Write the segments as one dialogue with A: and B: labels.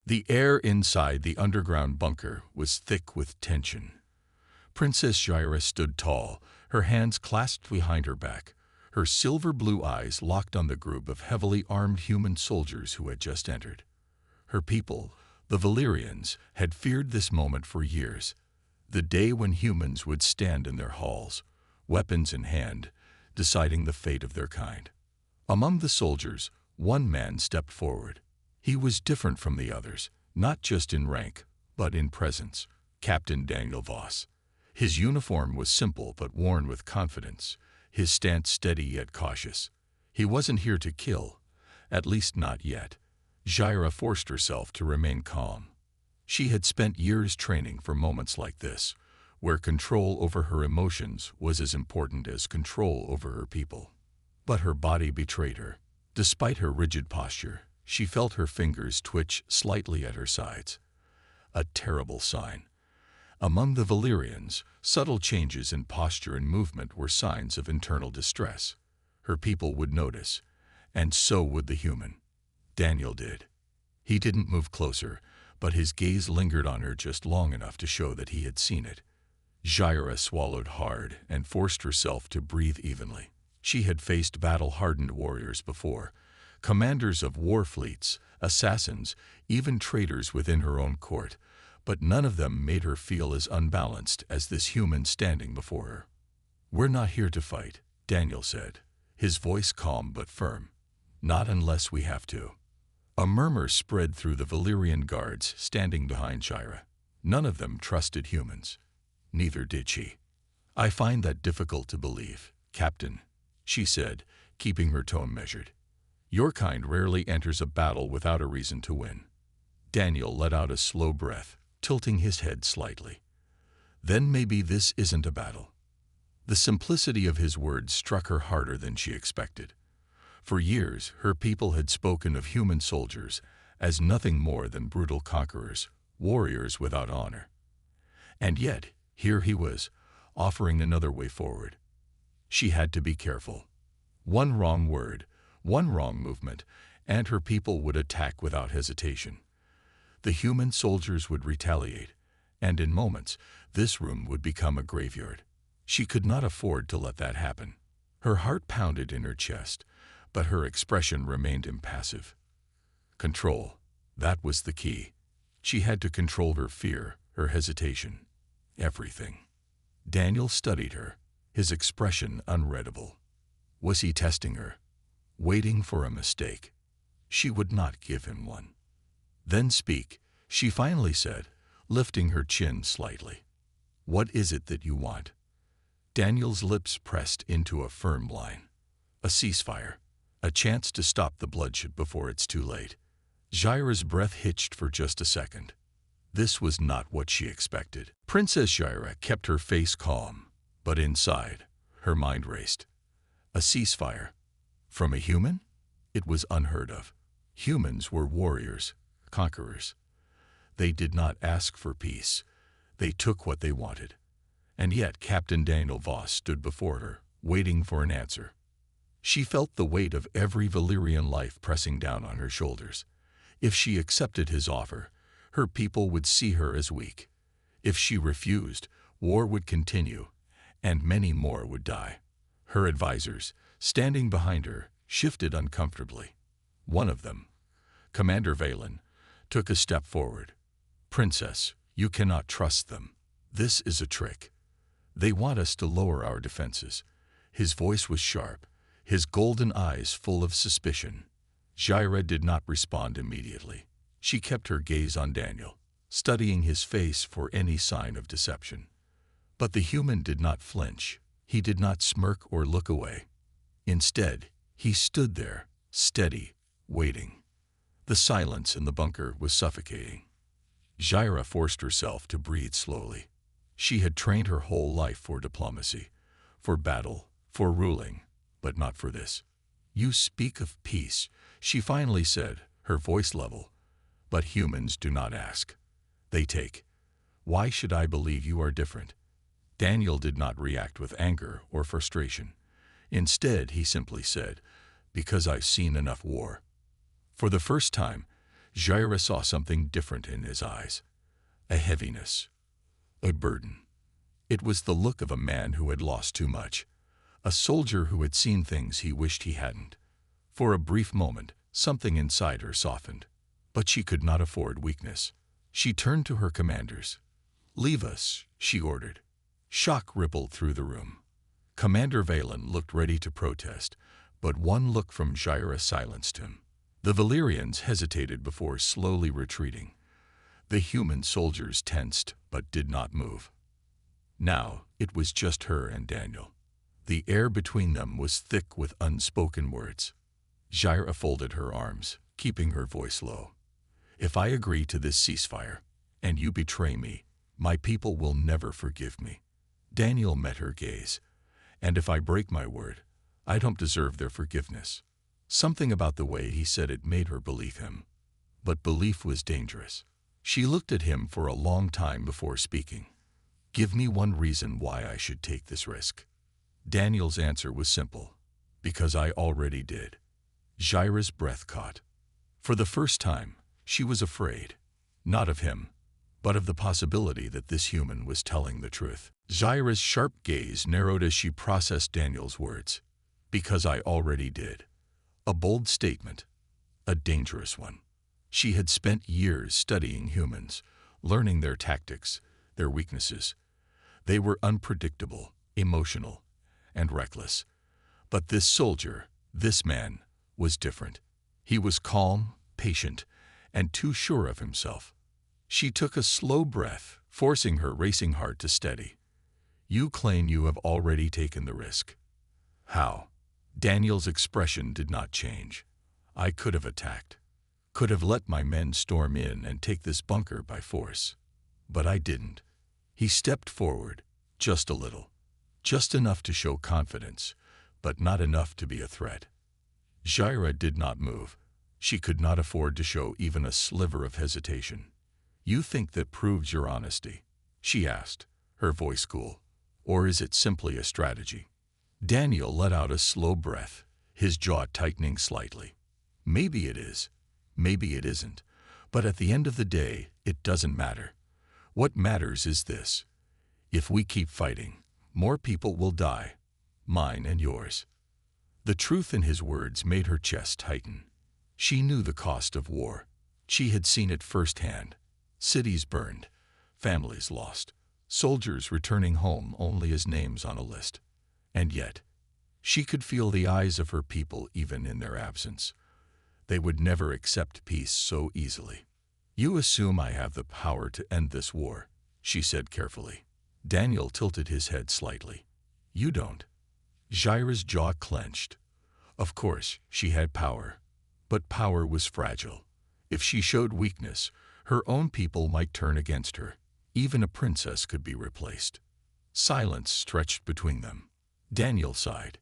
A: The air inside the underground bunker was thick with tension. Princess Jaira stood tall, her hands clasped behind her back, her silver-blue eyes locked on the group of heavily armed human soldiers who had just entered. Her people, the Valyrians, had feared this moment for years, the day when humans would stand in their halls, weapons in hand, deciding the fate of their kind. Among the soldiers, one man stepped forward. He was different from the others, not just in rank, but in presence, Captain Daniel Voss. His uniform was simple but worn with confidence, his stance steady yet cautious. He wasn't here to kill, at least not yet. Jaira forced herself to remain calm. She had spent years training for moments like this, where control over her emotions was as important as control over her people. But her body betrayed her. Despite her rigid posture, she felt her fingers twitch slightly at her sides. A terrible sign. Among the Valyrians, subtle changes in posture and movement were signs of internal distress. Her people would notice, and so would the human. Daniel did. He didn't move closer, but his gaze lingered on her just long enough to show that he had seen it. Jaira swallowed hard and forced herself to breathe evenly. She had faced battle-hardened warriors before, commanders of war fleets, assassins, even traitors within her own court, but none of them made her feel as unbalanced as this human standing before her. "We're not here to fight," Daniel said, his voice calm but firm. "Not unless we have to." A murmur spread through the Valyrian guards standing behind Jaira. None of them trusted humans. Neither did she. "I find that difficult to believe, Captain," she said, keeping her tone measured. "Your kind rarely enters a battle without a reason to win." Daniel let out a slow breath, tilting his head slightly. "Then maybe this isn't a battle." The simplicity of his words struck her harder than she expected. For years, her people had spoken of human soldiers as nothing more than brutal conquerors, warriors without honor. And yet, here he was, offering another way forward. She had to be careful. One wrong word, one wrong movement, and her people would attack without hesitation. The human soldiers would retaliate, and in moments, this room would become a graveyard. She could not afford to let that happen. Her heart pounded in her chest, but her expression remained impassive. Control, that was the key. She had to control her fear, her hesitation, everything. Daniel studied her, his expression unreadable. Was he testing her? Waiting for a mistake? She would not give him one. "Then speak," she finally said, lifting her chin slightly. "What is it that you want?" Daniel's lips pressed into a firm line. A ceasefire. A chance to stop the bloodshed before it's too late. Jaira's breath hitched for just a second. This was not what she expected. Princess Jaira kept her face calm, but inside, her mind raced. A ceasefire. From a human? It was unheard of. Humans were warriors, conquerors. They did not ask for peace. They took what they wanted. And yet Captain Daniel Voss stood before her, waiting for an answer. She felt the weight of every Valyrian life pressing down on her shoulders. If she accepted his offer, her people would see her as weak. If she refused, war would continue, and many more would die. Her advisors, standing behind her, shifted uncomfortably. One of them, Commander Valen, took a step forward. "Princess, you cannot trust them. This is a trick. They want us to lower our defenses." His voice was sharp, his golden eyes full of suspicion. Jaira did not respond immediately. She kept her gaze on Daniel, studying his face for any sign of deception. But the human did not flinch. He did not smirk or look away. Instead, he stood there, steady, waiting. The silence in the bunker was suffocating. Jaira forced herself to breathe slowly. She had trained her whole life for diplomacy, for battle, for ruling, but not for this. "You speak of peace," she finally said, her voice level. "But humans do not ask. They take. Why should I believe you are different?" Daniel did not react with anger or frustration. Instead, he simply said, "Because I've seen enough war." For the first time, Jaira saw something different in his eyes. A heaviness. A burden. It was the look of a man who had lost too much. A soldier who had seen things he wished he hadn't. For a brief moment, something inside her softened. But she could not afford weakness. She turned to her commanders. "Leave us," she ordered. Shock rippled through the room. Commander Valen looked ready to protest, but one look from Jaira silenced him. The Valyrians hesitated before slowly retreating. The human soldiers tensed but did not move. Now it was just her and Daniel. The air between them was thick with unspoken words. Jaira folded her arms, keeping her voice low. "If I agree to this ceasefire, and you betray me, my people will never forgive me." Daniel met her gaze. "And if I break my word, I don't deserve their forgiveness." Something about the way he said it made her believe him. But belief was dangerous. She looked at him for a long time before speaking. "Give me one reason why I should take this risk." Daniel's answer was simple. "Because I already did." Jaira's breath caught. For the first time, she was afraid. Not of him, but of the possibility that this human was telling the truth. Jaira's sharp gaze narrowed as she processed Daniel's words. "Because I already did." A bold statement. A dangerous one. She had spent years studying humans, learning their tactics, their weaknesses. They were unpredictable, emotional, and reckless. But this soldier, this man, was different. He was calm, patient, and too sure of himself. She took a slow breath, forcing her racing heart to steady. "You claim you have already taken the risk." "How?" Daniel's expression did not change. "I could have attacked. Could have let my men storm in and take this bunker by force. But I didn't." He stepped forward, just a little. Just enough to show confidence, but not enough to be a threat. Jaira did not move. She could not afford to show even a sliver of hesitation. "You think that proves your honesty?" she asked, her voice cool. "Or is it simply a strategy?" Daniel let out a slow breath, his jaw tightening slightly. "Maybe it is. Maybe it isn't. But at the end of the day, it doesn't matter. What matters is this. If we keep fighting, more people will die. Mine and yours." The truth in his words made her chest tighten. She knew the cost of war. She had seen it firsthand. Cities burned, families lost, soldiers returning home only as names on a list. And yet, she could feel the eyes of her people even in their absence. They would never accept peace so easily. "You assume I have the power to end this war," she said carefully. Daniel tilted his head slightly. "You don't." Jaira's jaw clenched. Of course, she had power. But power was fragile. If she showed weakness, her own people might turn against her. Even a princess could be replaced. Silence stretched between them. Daniel sighed.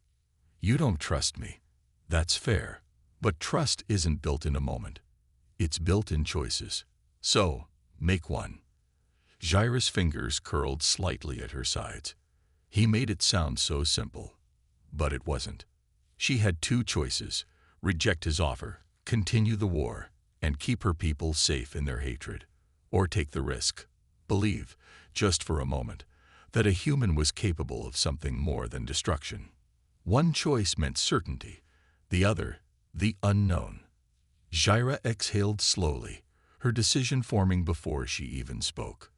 A: "You don't trust me. That's fair. But trust isn't built in a moment. It's built in choices. So, make one." Jaira's fingers curled slightly at her sides. He made it sound so simple. But it wasn't. She had two choices: reject his offer, continue the war, and keep her people safe in their hatred. Or take the risk. Believe, just for a moment, that a human was capable of something more than destruction. One choice meant certainty, the other, the unknown. Jaira exhaled slowly, her decision forming before she even spoke.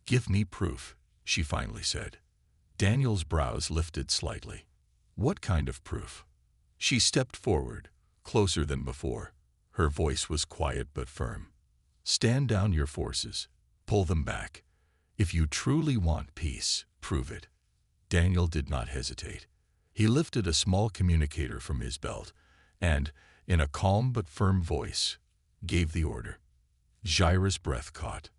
A: "Give me proof," she finally said. Daniel's brows lifted slightly. "What kind of proof?" She stepped forward, closer than before. Her voice was quiet but firm. "Stand down your forces. Pull them back. If you truly want peace, prove it." Daniel did not hesitate. He lifted a small communicator from his belt and, in a calm but firm voice, gave the order. Jaira's breath caught.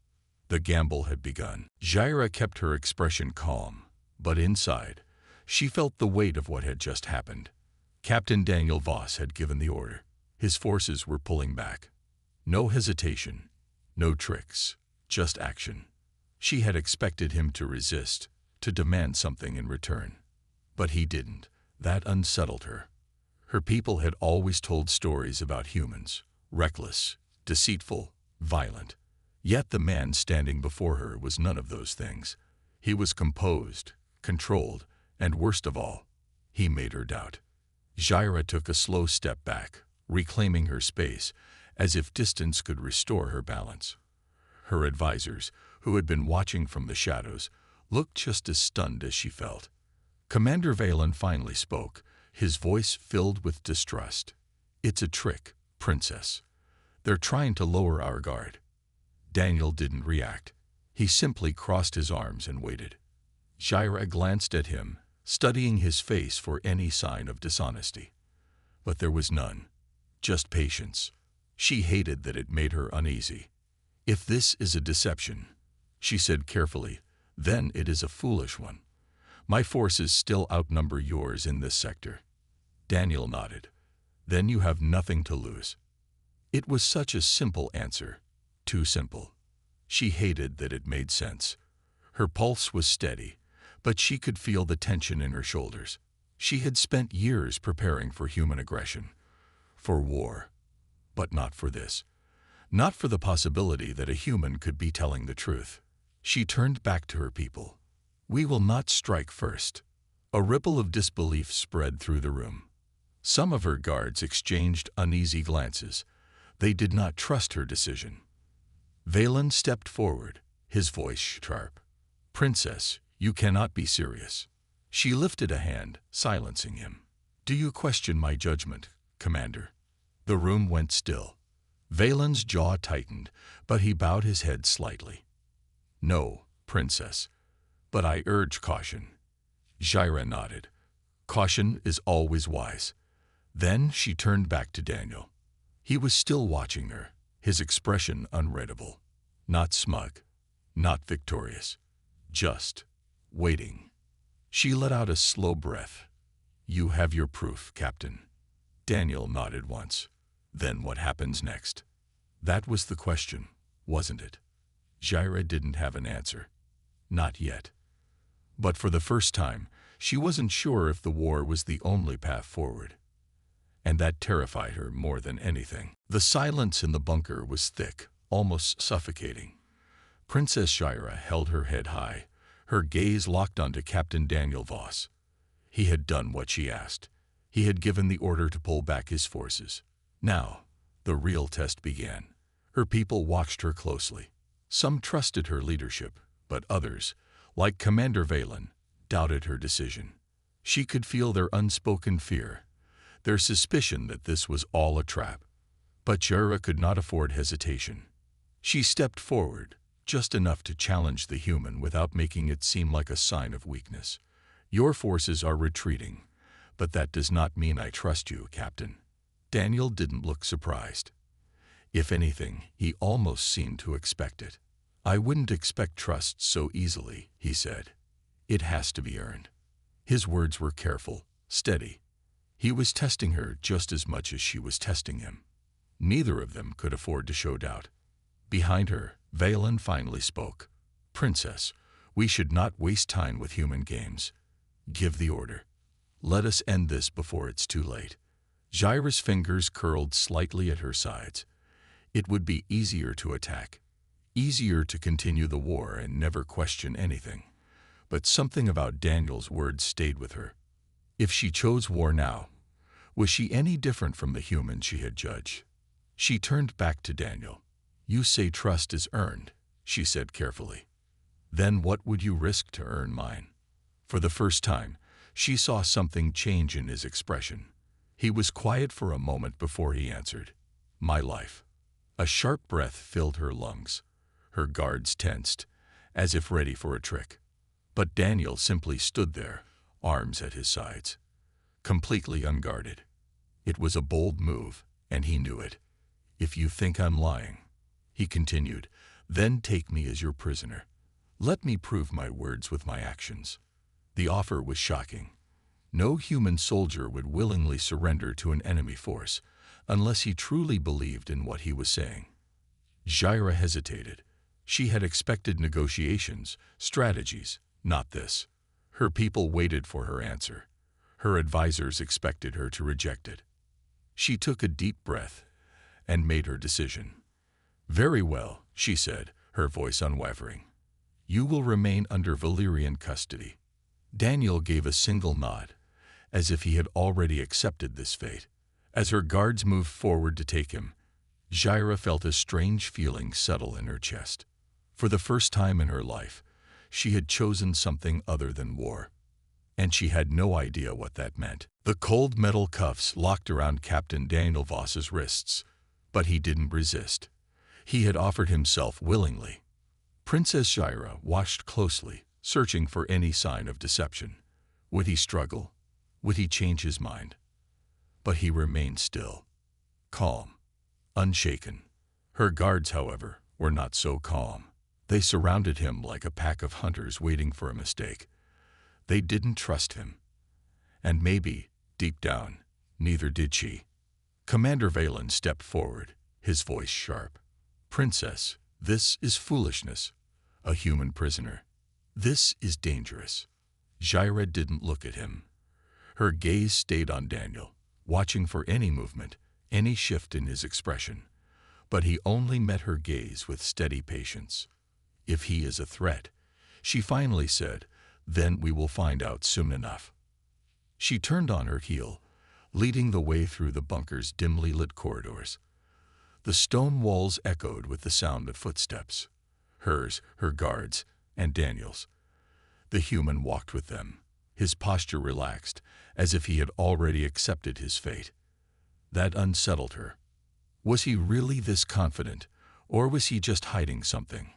A: The gamble had begun. Jaira kept her expression calm, but inside, she felt the weight of what had just happened. Captain Daniel Voss had given the order. His forces were pulling back. No hesitation, no tricks, just action. She had expected him to resist, to demand something in return. But he didn't. That unsettled her. Her people had always told stories about humans, reckless, deceitful, violent. Yet the man standing before her was none of those things. He was composed, controlled, and worst of all, he made her doubt. Jaira took a slow step back, reclaiming her space, as if distance could restore her balance. Her advisors, who had been watching from the shadows, looked just as stunned as she felt. Commander Valen finally spoke, his voice filled with distrust. "It's a trick, Princess. They're trying to lower our guard." Daniel didn't react. He simply crossed his arms and waited. Jaira glanced at him, studying his face for any sign of dishonesty. But there was none. Just patience. She hated that it made her uneasy. "If this is a deception," she said carefully, "then it is a foolish one. My forces still outnumber yours in this sector." Daniel nodded. "Then you have nothing to lose." It was such a simple answer. Too simple. She hated that it made sense. Her pulse was steady, but she could feel the tension in her shoulders. She had spent years preparing for human aggression. For war. But not for this. Not for the possibility that a human could be telling the truth. She turned back to her people. "We will not strike first." A ripple of disbelief spread through the room. Some of her guards exchanged uneasy glances. They did not trust her decision. Valen stepped forward, his voice sharp. "Princess, you cannot be serious." She lifted a hand, silencing him. "Do you question my judgment, Commander?" The room went still. Valen's jaw tightened, but he bowed his head slightly. "No, Princess, but I urge caution." Jaira nodded. "Caution is always wise." Then she turned back to Daniel. He was still watching her, his expression unreadable. Not smug, not victorious, just waiting. She let out a slow breath. "You have your proof, Captain." Daniel nodded once. "Then what happens next?" That was the question, wasn't it? Jaira didn't have an answer. Not yet. But for the first time, she wasn't sure if the war was the only path forward. And that terrified her more than anything. The silence in the bunker was thick, almost suffocating. Princess Jaira held her head high, her gaze locked onto Captain Daniel Voss. He had done what she asked. He had given the order to pull back his forces. Now, the real test began. Her people watched her closely. Some trusted her leadership, but others, like Commander Valen, doubted her decision. She could feel their unspoken fear, their suspicion that this was all a trap. But Jaira could not afford hesitation. She stepped forward, just enough to challenge the human without making it seem like a sign of weakness. "Your forces are retreating, but that does not mean I trust you, Captain." Daniel didn't look surprised. If anything, he almost seemed to expect it. "I wouldn't expect trust so easily," he said. "It has to be earned." His words were careful, steady. He was testing her just as much as she was testing him. Neither of them could afford to show doubt. Behind her, Valen finally spoke. "Princess, we should not waste time with human games. Give the order. Let us end this before it's too late." Jaira's fingers curled slightly at her sides. It would be easier to attack, easier to continue the war and never question anything. But something about Daniel's words stayed with her. If she chose war now, was she any different from the human she had judged? She turned back to Daniel. "You say trust is earned," she said carefully. "Then what would you risk to earn mine?" For the first time, she saw something change in his expression. He was quiet for a moment before he answered. "My life." A sharp breath filled her lungs. Her guards tensed, as if ready for a trick. But Daniel simply stood there, arms at his sides, completely unguarded. It was a bold move, and he knew it. "If you think I'm lying," he continued, "then take me as your prisoner. Let me prove my words with my actions." The offer was shocking. No human soldier would willingly surrender to an enemy force unless he truly believed in what he was saying. Jaira hesitated. She had expected negotiations, strategies, not this. Her people waited for her answer. Her advisors expected her to reject it. She took a deep breath and made her decision. "Very well," she said, her voice unwavering. "You will remain under Valyrian custody." Daniel gave a single nod, as if he had already accepted this fate. As her guards moved forward to take him, Jaira felt a strange feeling settle in her chest. For the first time in her life, she had chosen something other than war, and she had no idea what that meant. The cold metal cuffs locked around Captain Daniel Voss's wrists, but he didn't resist. He had offered himself willingly. Princess Jaira watched closely, searching for any sign of deception. Would he struggle? Would he change his mind? But he remained still, calm, unshaken. Her guards, however, were not so calm. They surrounded him like a pack of hunters waiting for a mistake. They didn't trust him. And maybe, deep down, neither did she. Commander Valen stepped forward, his voice sharp. "Princess, this is foolishness. A human prisoner. This is dangerous." Jaira didn't look at him. Her gaze stayed on Daniel, watching for any movement, any shift in his expression. But he only met her gaze with steady patience. "If he is a threat," she finally said, "then we will find out soon enough." She turned on her heel, leading the way through the bunker's dimly lit corridors. The stone walls echoed with the sound of footsteps. Hers, her guards, and Daniel's. The human walked with them, his posture relaxed, as if he had already accepted his fate. That unsettled her. Was he really this confident, or was he just hiding something?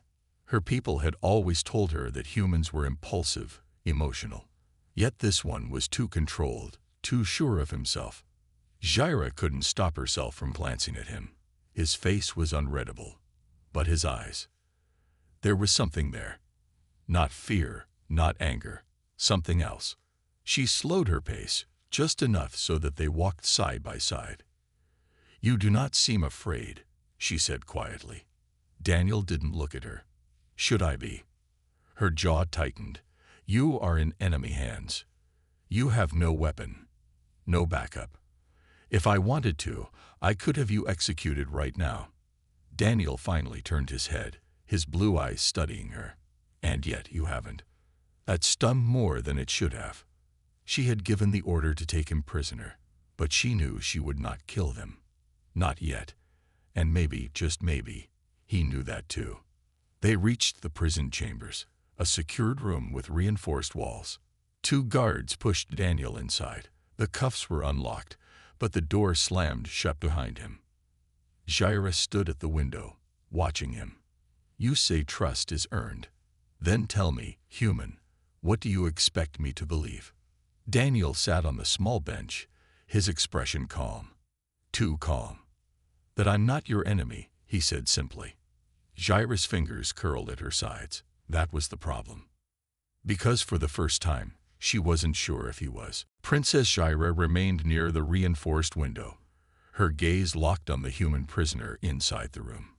A: Her people had always told her that humans were impulsive, emotional. Yet this one was too controlled, too sure of himself. Jaira couldn't stop herself from glancing at him. His face was unreadable, but his eyes. There was something there. Not fear, not anger, something else. She slowed her pace, just enough so that they walked side by side. "You do not seem afraid," she said quietly. Daniel didn't look at her. "Should I be?" Her jaw tightened. "You are in enemy hands. You have no weapon, no backup. If I wanted to, I could have you executed right now." Daniel finally turned his head, his blue eyes studying her. "And yet you haven't." That stung more than it should have. She had given the order to take him prisoner, but she knew she would not kill them. Not yet. And maybe, just maybe, he knew that too. They reached the prison chambers, a secured room with reinforced walls. 2 guards pushed Daniel inside. The cuffs were unlocked, but the door slammed shut behind him. Jaira stood at the window, watching him. "You say trust is earned. Then tell me, human, what do you expect me to believe?" Daniel sat on the small bench, his expression calm. Too calm. "That I'm not your enemy," he said simply. Jaira's fingers curled at her sides. That was the problem. Because for the first time, she wasn't sure if he was. Princess Jaira remained near the reinforced window, her gaze locked on the human prisoner inside the room.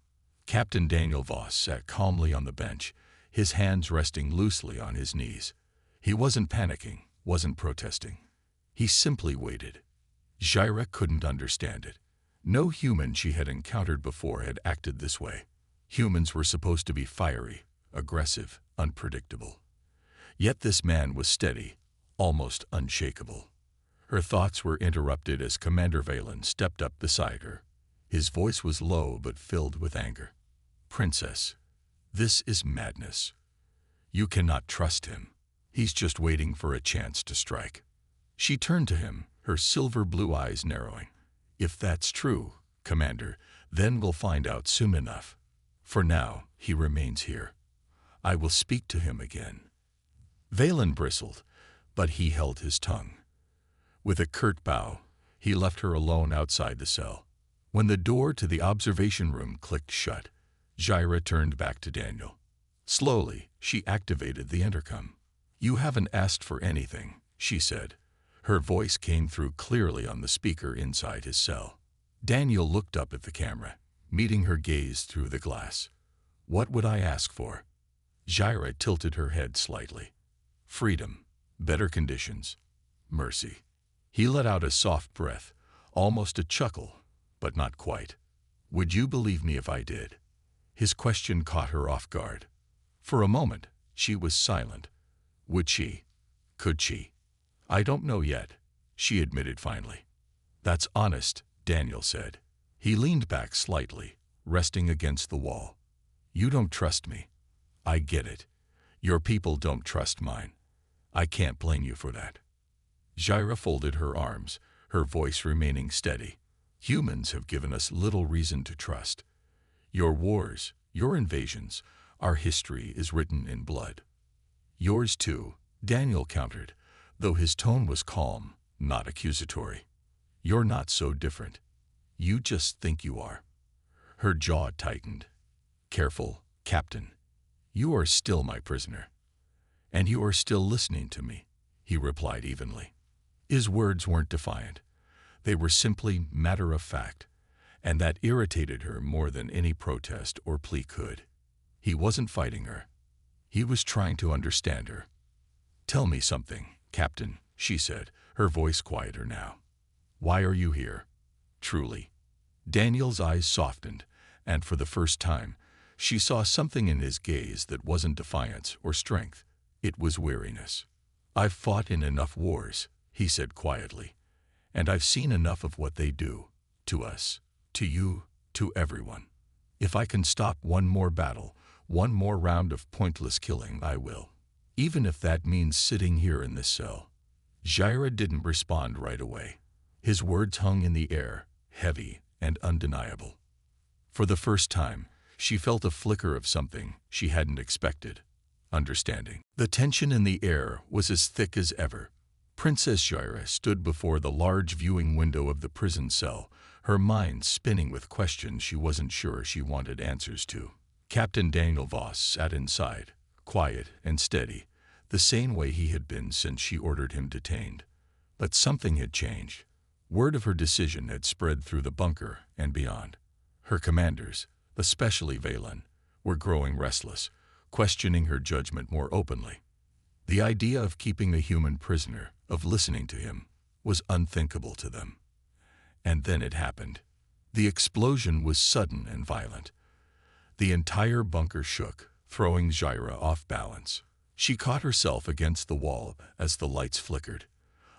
A: Captain Daniel Voss sat calmly on the bench, his hands resting loosely on his knees. He wasn't panicking, wasn't protesting. He simply waited. Jaira couldn't understand it. No human she had encountered before had acted this way. Humans were supposed to be fiery, aggressive, unpredictable. Yet this man was steady, almost unshakable. Her thoughts were interrupted as Commander Valen stepped up beside her. His voice was low but filled with anger. "Princess, this is madness. You cannot trust him. He's just waiting for a chance to strike." She turned to him, her silver blue eyes narrowing. "If that's true, Commander, then we'll find out soon enough. For now, he remains here. I will speak to him again." Valen bristled, but he held his tongue. With a curt bow, he left her alone outside the cell. When the door to the observation room clicked shut, Jaira turned back to Daniel. Slowly, she activated the intercom. "You haven't asked for anything," she said. Her voice came through clearly on the speaker inside his cell. Daniel looked up at the camera, meeting her gaze through the glass. "What would I ask for?" Jaira tilted her head slightly. "Freedom, better conditions, mercy." He let out a soft breath, almost a chuckle, but not quite. "Would you believe me if I did?" His question caught her off guard. For a moment, she was silent. Would she? Could she? I don't know yet, she admitted finally. That's honest, Daniel said. He leaned back slightly, resting against the wall. You don't trust me. I get it. Your people don't trust mine. I can't blame you for that. Jaira folded her arms, her voice remaining steady. Humans have given us little reason to trust. Your wars, your invasions, our history is written in blood. Yours too, Daniel countered, though his tone was calm, not accusatory. You're not so different. You just think you are. Her jaw tightened. Careful, Captain. You are still my prisoner. And you are still listening to me, he replied evenly. His words weren't defiant. They were simply matter of fact, and that irritated her more than any protest or plea could. He wasn't fighting her. He was trying to understand her. Tell me something, Captain, she said, her voice quieter now. Why are you here? Truly. Daniel's eyes softened, and for the first time, she saw something in his gaze that wasn't defiance or strength. It was weariness. I've fought in enough wars, he said quietly, and I've seen enough of what they do, to us, to you, to everyone. If I can stop one more battle, one more round of pointless killing, I will. Even if that means sitting here in this cell. Jaira didn't respond right away. His words hung in the air, heavy and undeniable. For the first time, she felt a flicker of something she hadn't expected. Understanding. The tension in the air was as thick as ever. Princess Jaira stood before the large viewing window of the prison cell, her mind spinning with questions she wasn't sure she wanted answers to. Captain Daniel Voss sat inside, quiet and steady, the same way he had been since she ordered him detained. But something had changed. Word of her decision had spread through the bunker and beyond. Her commanders, especially Valen, were growing restless, questioning her judgment more openly. The idea of keeping a human prisoner, of listening to him, was unthinkable to them. And then it happened. The explosion was sudden and violent. The entire bunker shook, throwing Jaira off balance. She caught herself against the wall as the lights flickered.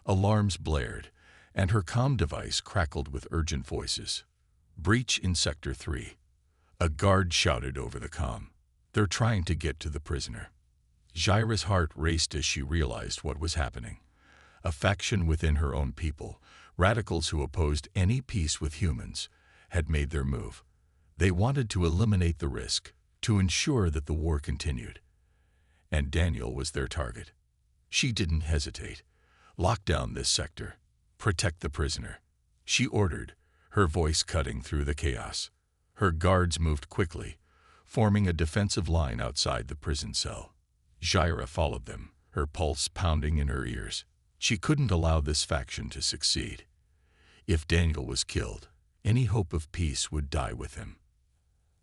A: Alarms blared, and her comm device crackled with urgent voices. Breach in Sector 3. A guard shouted over the comm. They're trying to get to the prisoner. Jaira's heart raced as she realized what was happening. A faction within her own people, radicals who opposed any peace with humans, had made their move. They wanted to eliminate the risk, to ensure that the war continued. And Daniel was their target. She didn't hesitate. Lock down this sector. Protect the prisoner. She ordered, her voice cutting through the chaos. Her guards moved quickly, forming a defensive line outside the prison cell. Jaira followed them, her pulse pounding in her ears. She couldn't allow this faction to succeed. If Daniel was killed, any hope of peace would die with him.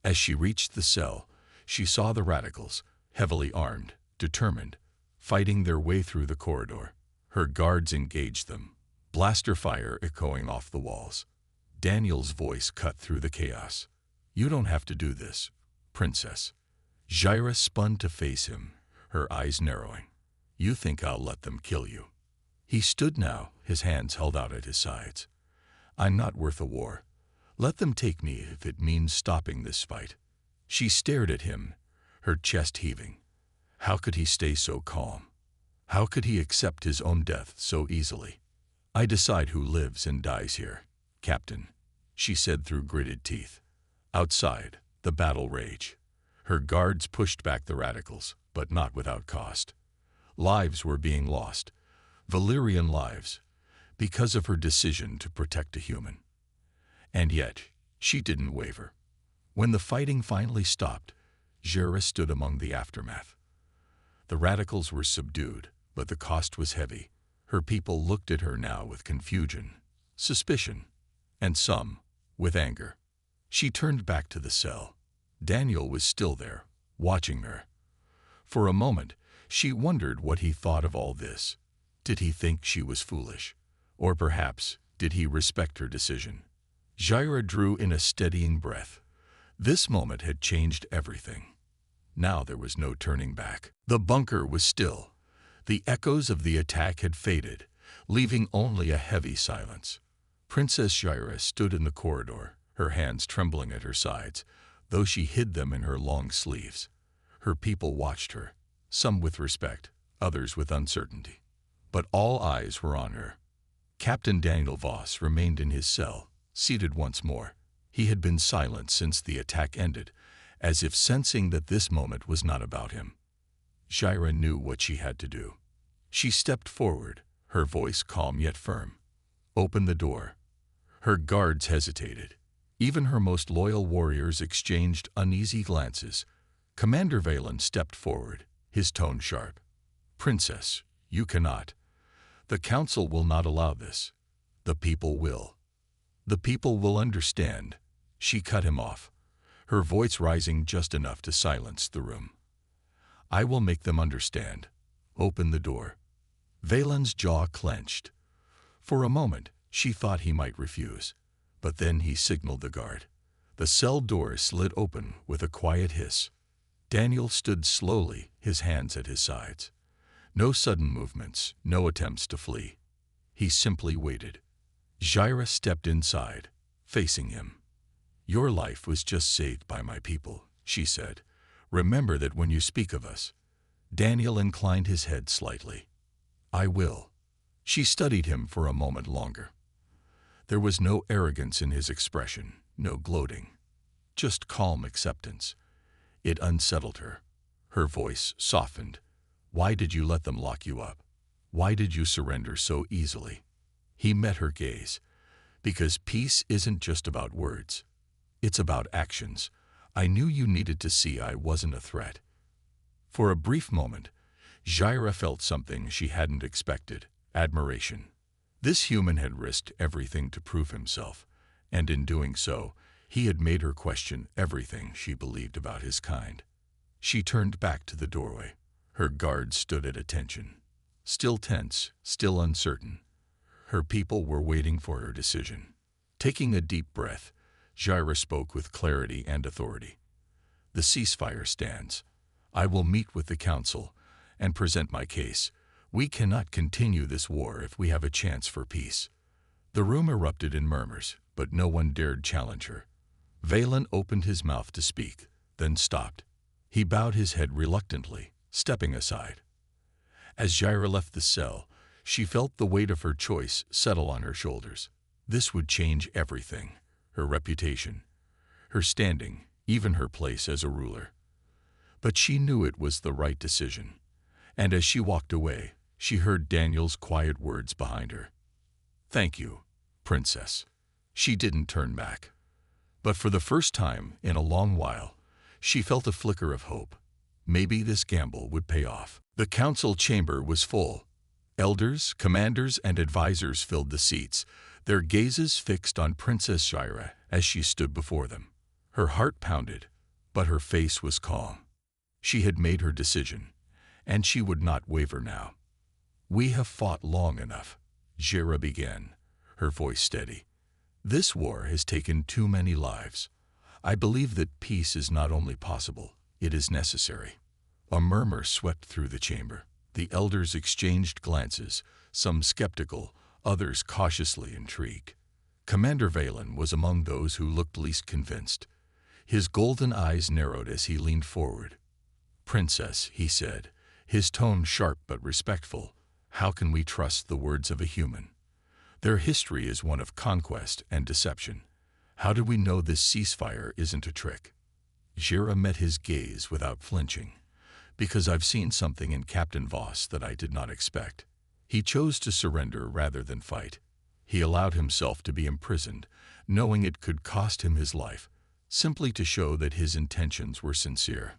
A: As she reached the cell, she saw the radicals, heavily armed, determined, fighting their way through the corridor. Her guards engaged them, blaster fire echoing off the walls. Daniel's voice cut through the chaos. You don't have to do this, Princess. Jaira spun to face him, her eyes narrowing. You think I'll let them kill you? He stood now, his hands held out at his sides. I'm not worth a war. Let them take me if it means stopping this fight. She stared at him, her chest heaving. How could he stay so calm? How could he accept his own death so easily? I decide who lives and dies here, Captain, she said through gritted teeth. Outside, the battle raged. Her guards pushed back the radicals, but not without cost. Lives were being lost, Valyrian lives, because of her decision to protect a human. And yet, she didn't waver. When the fighting finally stopped, Jaira stood among the aftermath. The radicals were subdued, but the cost was heavy. Her people looked at her now with confusion, suspicion, and some with anger. She turned back to the cell. Daniel was still there, watching her. For a moment, she wondered what he thought of all this. Did he think she was foolish? Or perhaps, did he respect her decision? Jaira drew in a steadying breath. This moment had changed everything. Now there was no turning back. The bunker was still. The echoes of the attack had faded, leaving only a heavy silence. Princess Jaira stood in the corridor, her hands trembling at her sides, though she hid them in her long sleeves. Her people watched her, some with respect, others with uncertainty. But all eyes were on her. Captain Daniel Voss remained in his cell, seated once more. He had been silent since the attack ended, as if sensing that this moment was not about him. Jaira knew what she had to do. She stepped forward, her voice calm yet firm. Open the door. Her guards hesitated. Even her most loyal warriors exchanged uneasy glances. Commander Valen stepped forward, his tone sharp. Princess, you cannot. The council will not allow this. The people will. The people will understand. She cut him off, her voice rising just enough to silence the room. I will make them understand. Open the door. Valen's jaw clenched. For a moment, she thought he might refuse, but then he signaled the guard. The cell door slid open with a quiet hiss. Daniel stood slowly, his hands at his sides. No sudden movements, no attempts to flee. He simply waited. Jaira stepped inside, facing him. Your life was just saved by my people, she said. Remember that when you speak of us. Daniel inclined his head slightly. I will. She studied him for a moment longer. There was no arrogance in his expression, no gloating, just calm acceptance. It unsettled her. Her voice softened. Why did you let them lock you up? Why did you surrender so easily? He met her gaze. Because peace isn't just about words. It's about actions. I knew you needed to see I wasn't a threat. For a brief moment, Jaira felt something she hadn't expected, admiration. This human had risked everything to prove himself, and in doing so, he had made her question everything she believed about his kind. She turned back to the doorway. Her guards stood at attention, still tense, still uncertain. Her people were waiting for her decision. Taking a deep breath, Jaira spoke with clarity and authority. The ceasefire stands. I will meet with the council and present my case. We cannot continue this war if we have a chance for peace. The room erupted in murmurs, but no one dared challenge her. Valen opened his mouth to speak, then stopped. He bowed his head reluctantly, stepping aside. As Jaira left the cell, she felt the weight of her choice settle on her shoulders. This would change everything, her reputation, her standing, even her place as a ruler. But she knew it was the right decision. And as she walked away, she heard Daniel's quiet words behind her. Thank you, Princess. She didn't turn back. But for the first time in a long while, she felt a flicker of hope. Maybe this gamble would pay off. The council chamber was full. Elders, commanders, and advisors filled the seats, their gazes fixed on Princess Jaira as she stood before them. Her heart pounded, but her face was calm. She had made her decision, and she would not waver now. We have fought long enough, Jaira began, her voice steady. This war has taken too many lives. I believe that peace is not only possible, it is necessary. A murmur swept through the chamber. The elders exchanged glances, some skeptical, others cautiously intrigued. Commander Valen was among those who looked least convinced. His golden eyes narrowed as he leaned forward. Princess, he said, his tone sharp but respectful, how can we trust the words of a human? Their history is one of conquest and deception. How do we know this ceasefire isn't a trick? Jaira met his gaze without flinching. Because I've seen something in Captain Voss that I did not expect. He chose to surrender rather than fight. He allowed himself to be imprisoned, knowing it could cost him his life, simply to show that his intentions were sincere.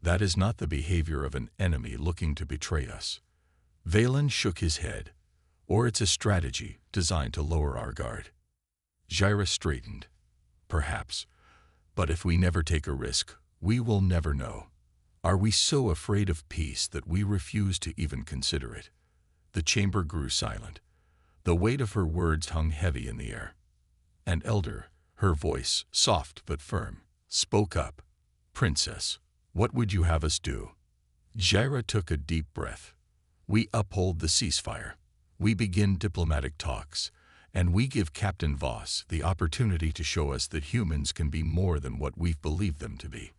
A: That is not the behavior of an enemy looking to betray us. Valen shook his head. Or it's a strategy designed to lower our guard. Jaira straightened. Perhaps. But if we never take a risk, we will never know. Are we so afraid of peace that we refuse to even consider it? The chamber grew silent. The weight of her words hung heavy in the air. An elder, her voice soft but firm, spoke up. Princess, what would you have us do? Jaira took a deep breath. We uphold the ceasefire. We begin diplomatic talks. And we give Captain Voss the opportunity to show us that humans can be more than what we've believed them to be.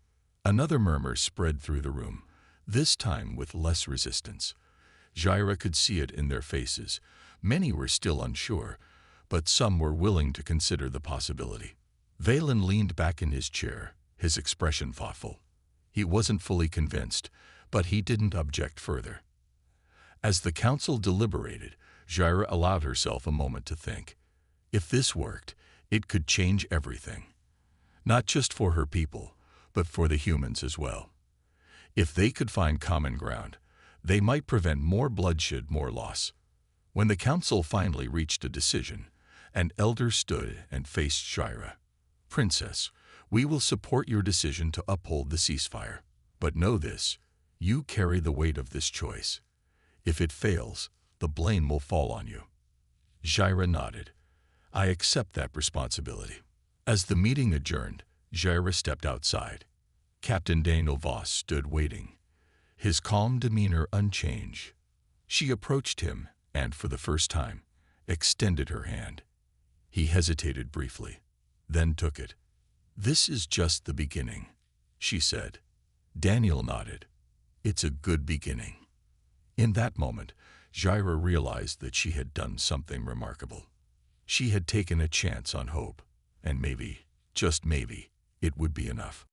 A: Another murmur spread through the room, this time with less resistance. Jaira could see it in their faces. Many were still unsure, but some were willing to consider the possibility. Valen leaned back in his chair, his expression thoughtful. He wasn't fully convinced, but he didn't object further. As the council deliberated, Jaira allowed herself a moment to think. If this worked, it could change everything. Not just for her people, but for the humans as well. If they could find common ground, they might prevent more bloodshed, more loss. When the council finally reached a decision, an elder stood and faced Jaira. Princess, we will support your decision to uphold the ceasefire. But know this, you carry the weight of this choice. If it fails, the blame will fall on you. Jaira nodded. I accept that responsibility. As the meeting adjourned, Jaira stepped outside. Captain Daniel Voss stood waiting, his calm demeanor unchanged. She approached him and, for the first time, extended her hand. He hesitated briefly, then took it. This is just the beginning, she said. Daniel nodded. It's a good beginning. In that moment, Jaira realized that she had done something remarkable. She had taken a chance on hope, and maybe, just maybe, it would be enough.